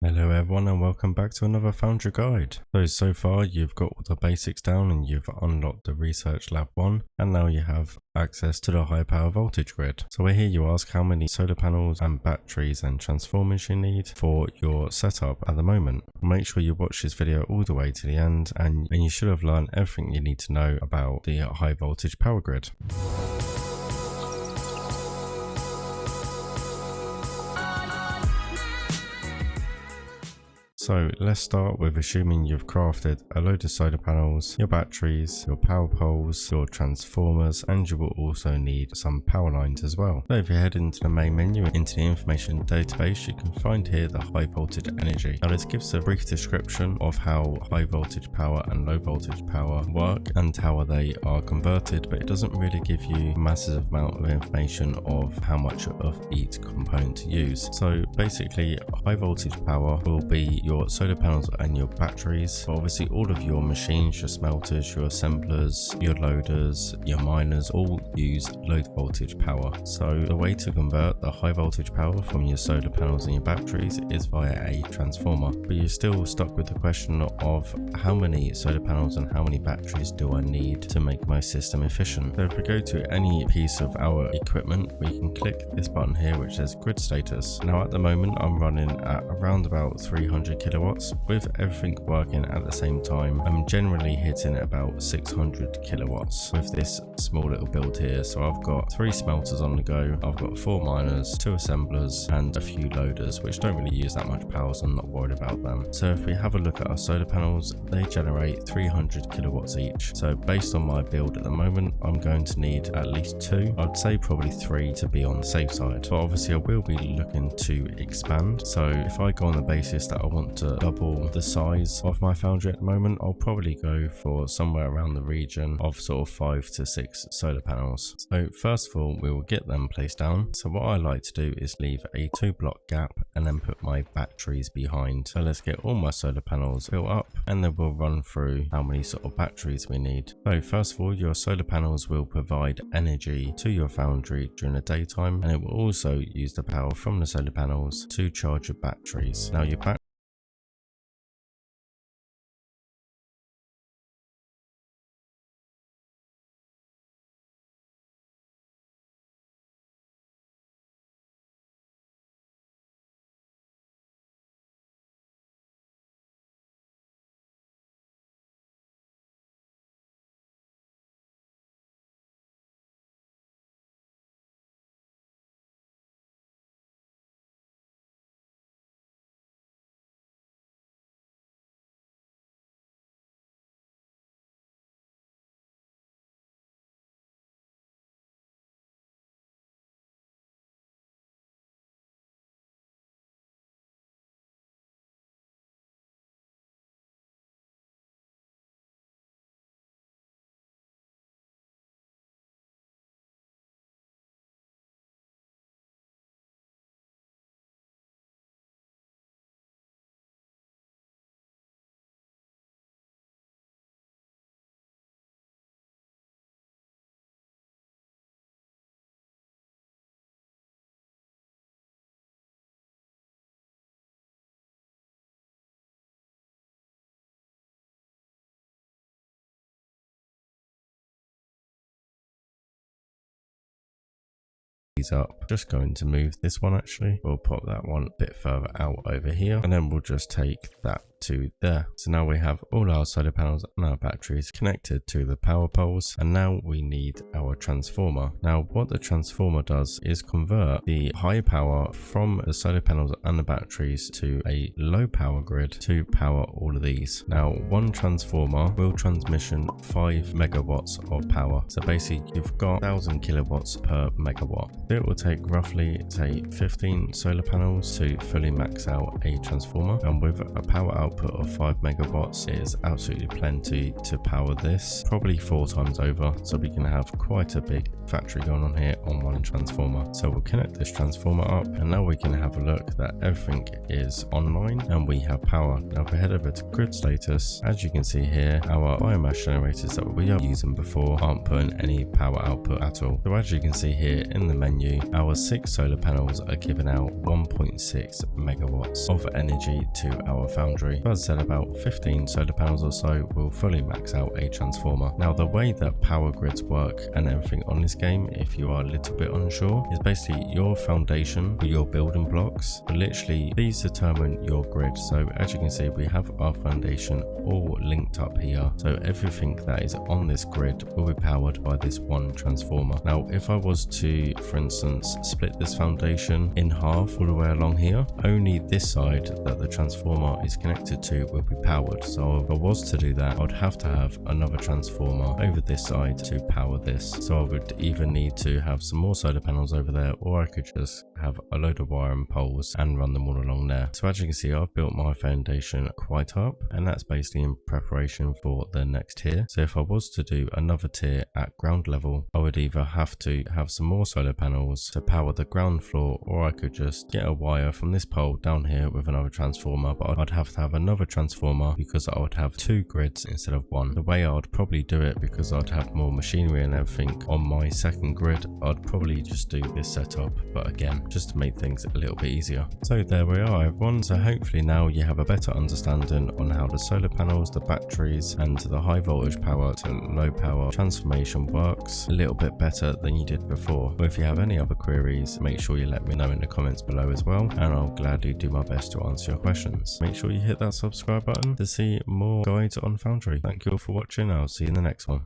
Hello everyone and welcome back to another Foundry guide. So far you've got all the basics down and you've unlocked the Research Lab 1 and now you have access to the high power voltage grid. So we're here you ask how many solar panels and batteries and transformers you need for your setup at the moment. Make sure you watch this video all the way to the end and you should have learned everything you need to know about the high voltage power grid. So let's start with assuming you've crafted a load of solar panels, your batteries, your power poles, your transformers, and you will also need some power lines as well. So if you head into the main menu, into the information database, you can find here the high voltage energy. Now this gives a brief description of how high voltage power and low voltage power work and how they are converted, but it doesn't really give you a massive amount of information of how much of each component to use. So basically high voltage power will be your solar panels and your batteries, but obviously all of your machines, your smelters, your assemblers, your loaders, your miners all use low voltage power. So the way to convert the high voltage power from your solar panels and your batteries is via a transformer, but you're still stuck with the question of how many solar panels and how many batteries do I need to make my system efficient. So if we go to any piece of our equipment, we can click this button here which says grid status. Now at the moment I'm running at around about 300 kilowatts with everything working at the same time. I'm generally hitting about 600 kilowatts with this small little build here. So I've got 3 smelters on the go, I've got 4 miners, 2 assemblers and a few loaders which don't really use that much power, so I'm not worried about them. So if we have a look at our solar panels, they generate 300 kilowatts each. So based on my build at the moment, I'm going to need at least 2, I'd say probably 3 to be on the safe side, but obviously I will be looking to expand. So if I go on the basis that I want to double the size of my foundry at the moment, I'll probably go for somewhere around the region of sort of 5 to 6 solar panels. So first of all, we will get them placed down. So what I like to do is leave a 2 block gap and then put my batteries behind. So let's get all my solar panels built up and then we'll run through how many sort of batteries we need. So first of all, your solar panels will provide energy to your foundry during the daytime, and it will also use the power from the solar panels to charge your batteries. Now your up, just going to move this one actually. We'll pop that one a bit further out over here and then we'll just take that to there. So now we have all our solar panels and our batteries connected to the power poles, and now we need our transformer. Now what the transformer does is convert the high power from the solar panels and the batteries to a low power grid to power all of these. Now one transformer will transmission 5 megawatts of power, so basically you've got 1000 kilowatts per megawatt. It will take roughly say 15 solar panels to fully max out a transformer, and with a power output of 5 megawatts is absolutely plenty to power this, probably 4 times over, so we can have quite a big factory going on here on one transformer. So we'll connect this transformer up, and now we can have a look that everything is online and we have power. Now if we head over to grid status, as you can see here, our biomass generators that we are using before aren't putting any power output at all. So as you can see here in the menu, our 6 solar panels are giving out 1.6 megawatts of energy to our foundry. As I said, about 15 solar panels or so will fully max out a transformer. Now the way that power grids work and everything on this game, if you are a little bit unsure, is basically your foundation or your building blocks. Literally these determine your grid. So as you can see, we have our foundation all linked up here, so everything that is on this grid will be powered by this one transformer. Now if I was to, for instance, split this foundation in half all the way along here, only this side that the transformer is connected to will be powered. So if I was to do that, I'd have to have another transformer over this side to power this. So I would either need to have some more solar panels over there, or I could just have a load of wire and poles and run them all along there. So as you can see, I've built my foundation quite up, and that's basically in preparation for the next tier. So if I was to do another tier at ground level, I would either have to have some more solar panels to power the ground floor, or I could just get a wire from this pole down here with another transformer, but I'd have to have another transformer because I would have 2 grids instead of 1. The way I'd probably do it, because I'd have more machinery and everything on my second grid, I'd probably just do this setup, but again, just to make things a little bit easier. So there we are everyone. So hopefully now you have a better understanding on how the solar panels, the batteries and the high voltage power to low power transformation works a little bit better than you did before. But if you have any other queries, make sure you let me know in the comments below as well, and I'll gladly do my best to answer your questions. Make sure you hit that subscribe button to see more guides on Foundry. Thank you all for watching. I'll see you in the next one.